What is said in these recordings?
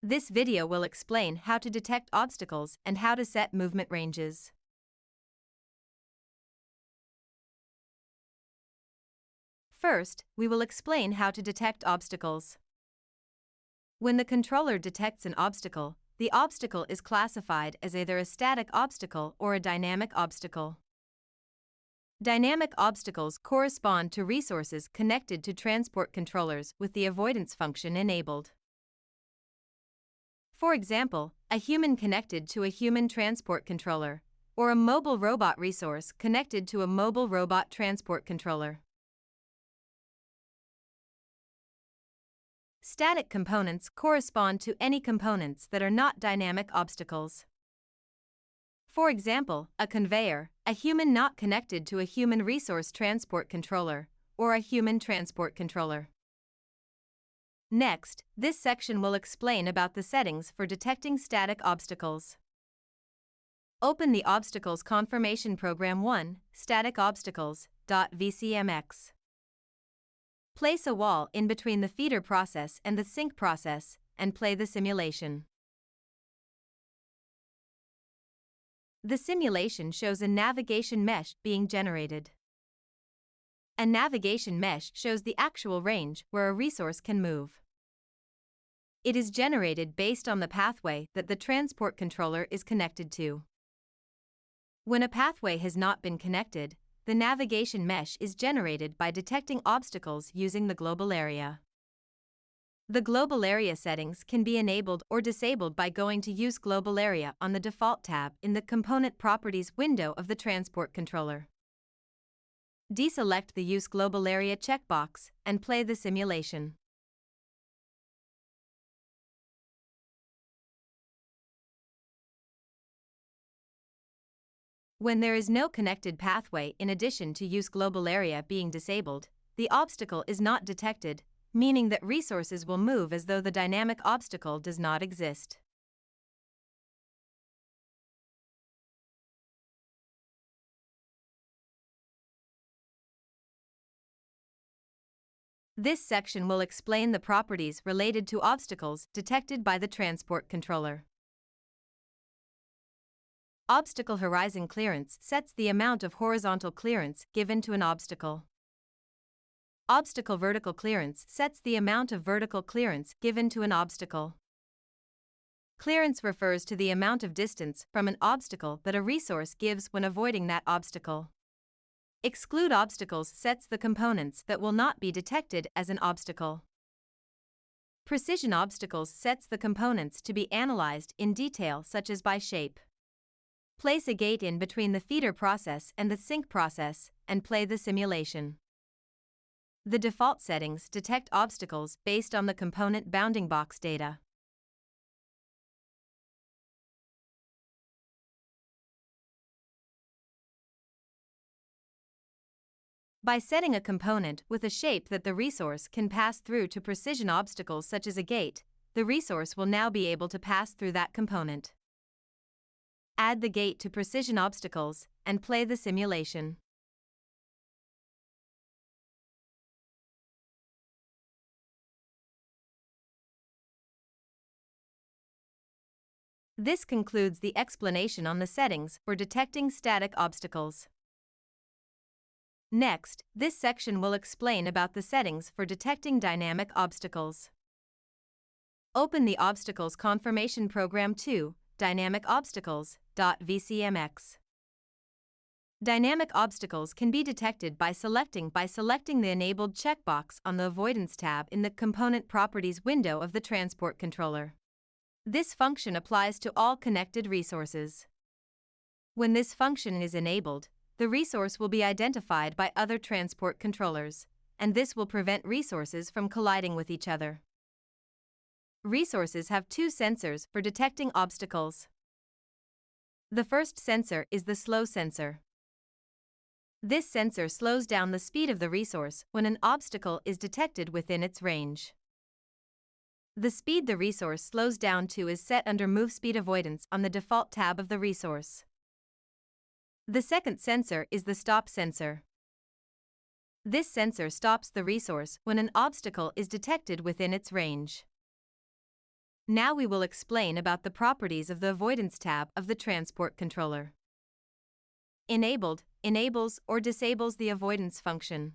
This video will explain how to detect obstacles and how to set movement ranges. First, we will explain how to detect obstacles. When the controller detects an obstacle, the obstacle is classified as either a static obstacle or a dynamic obstacle. Dynamic obstacles correspond to resources connected to transport controllers with the avoidance function enabled. For example, a human connected to a human transport controller, or a mobile robot resource connected to a mobile robot transport controller. Static components correspond to any components that are not dynamic obstacles. For example, a conveyor, a human not connected to a human resource transport controller, or a human transport controller. Next, this section will explain about the settings for detecting static obstacles. Open the Obstacles Confirmation Program 1, Static Obstacles.vcmx. Place a wall in between the feeder process and the sync process, and play the simulation. The simulation shows a navigation mesh being generated. A navigation mesh shows the actual range where a resource can move. It is generated based on the pathway that the transport controller is connected to. When a pathway has not been connected, the navigation mesh is generated by detecting obstacles using the global area. The global area settings can be enabled or disabled by going to Use Global Area on the Default tab in the Component Properties window of the transport controller. Deselect the Use Global Area checkbox and play the simulation. When there is no connected pathway in addition to Use Global Area being disabled, the obstacle is not detected, meaning that resources will move as though the dynamic obstacle does not exist. This section will explain the properties related to obstacles detected by the transport controller. Obstacle horizon clearance sets the amount of horizontal clearance given to an obstacle. Obstacle vertical clearance sets the amount of vertical clearance given to an obstacle. Clearance refers to the amount of distance from an obstacle that a resource gives when avoiding that obstacle. Exclude obstacles sets the components that will not be detected as an obstacle. Precision obstacles sets the components to be analyzed in detail, such as by shape. Place a gate in between the feeder process and the sync process, and play the simulation. The default settings detect obstacles based on the component bounding box data. By setting a component with a shape that the resource can pass through to precision obstacles such as a gate, the resource will now be able to pass through that component. Add the gate to precision obstacles, and play the simulation. This concludes the explanation on the settings for detecting static obstacles. Next, this section will explain about the settings for detecting dynamic obstacles. Open the Obstacles Confirmation Program 2, Dynamic Obstacles.vcmx. Dynamic obstacles can be detected by selecting the enabled checkbox on the Avoidance tab in the Component Properties window of the transport controller. This function applies to all connected resources. When this function is enabled, the resource will be identified by other transport controllers, and this will prevent resources from colliding with each other. Resources have two sensors for detecting obstacles. The first sensor is the slow sensor. This sensor slows down the speed of the resource when an obstacle is detected within its range. The speed the resource slows down to is set under Move Speed Avoidance on the Default tab of the resource. The second sensor is the stop sensor. This sensor stops the resource when an obstacle is detected within its range. Now we will explain about the properties of the avoidance tab of the transport controller. Enabled, enables or disables the avoidance function.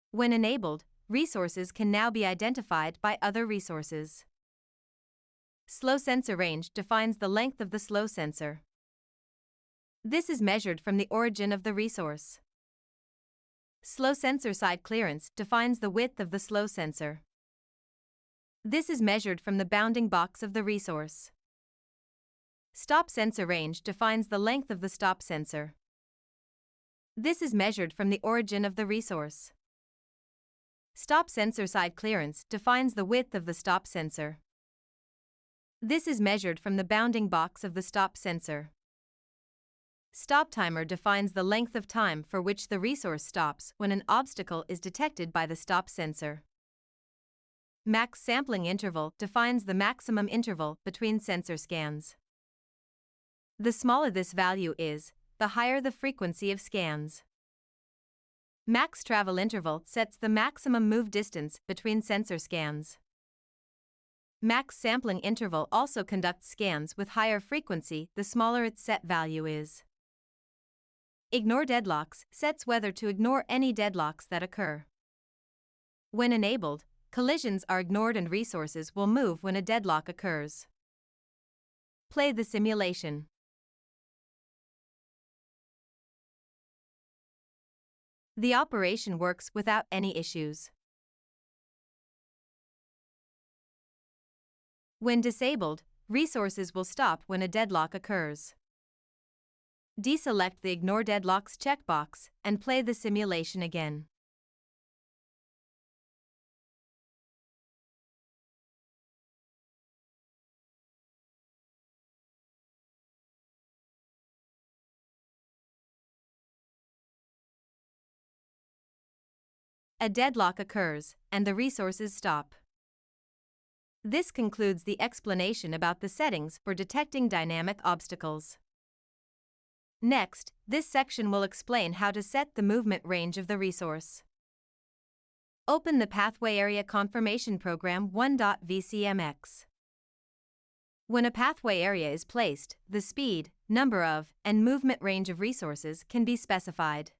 When enabled, resources can now be identified by other resources. Slow sensor range defines the length of the slow sensor. This is measured from the origin of the resource. Slow sensor side clearance defines the width of the slow sensor. This is measured from the bounding box of the resource. Stop sensor range defines the length of the stop sensor. This is measured from the origin of the resource. Stop sensor side clearance defines the width of the stop sensor. This is measured from the bounding box of the stop sensor. Stop timer defines the length of time for which the resource stops when an obstacle is detected by the stop sensor. Max sampling interval defines the maximum interval between sensor scans. The smaller this value is, the higher the frequency of scans. Max travel interval sets the maximum move distance between sensor scans. Max sampling interval also conducts scans with higher frequency the smaller its set value is. Ignore deadlocks sets whether to ignore any deadlocks that occur. When enabled, collisions are ignored and resources will move when a deadlock occurs. Play the simulation. The operation works without any issues. When disabled, resources will stop when a deadlock occurs. Deselect the Ignore Deadlocks checkbox and play the simulation again. A deadlock occurs, and the resources stop. This concludes the explanation about the settings for detecting dynamic obstacles. Next, this section will explain how to set the movement range of the resource. Open the Pathway Area Confirmation Program 1.vcmx. When a pathway area is placed, the speed, number of, and movement range of resources can be specified.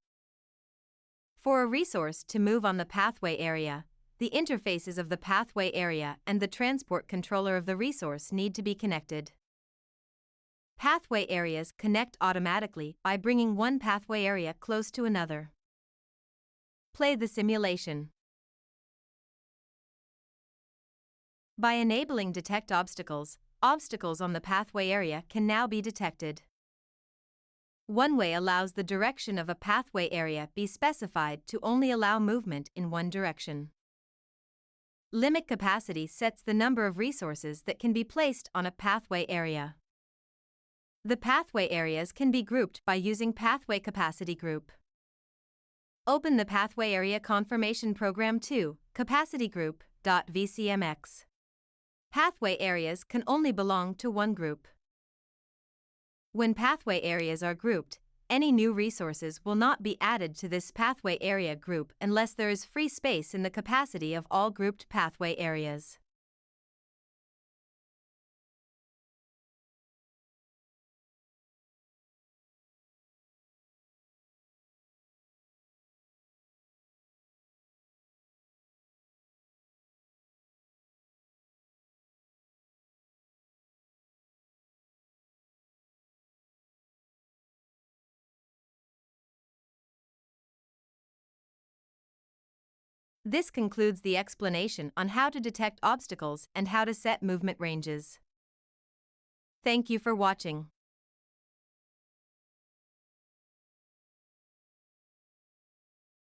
For a resource to move on the pathway area, the interfaces of the pathway area and the transport controller of the resource need to be connected. Pathway areas connect automatically by bringing one pathway area close to another. Play the simulation. By enabling Detect Obstacles, obstacles on the pathway area can now be detected. One way allows the direction of a pathway area be specified to only allow movement in one direction. Limit capacity sets the number of resources that can be placed on a pathway area. The pathway areas can be grouped by using Pathway Capacity Group. Open the Pathway Area Confirmation Program 2, Capacity Group.vcmx. Pathway areas can only belong to one group. When pathway areas are grouped, any new resources will not be added to this pathway area group unless there is free space in the capacity of all grouped pathway areas. This concludes the explanation on how to detect obstacles and how to set movement ranges. Thank you for watching.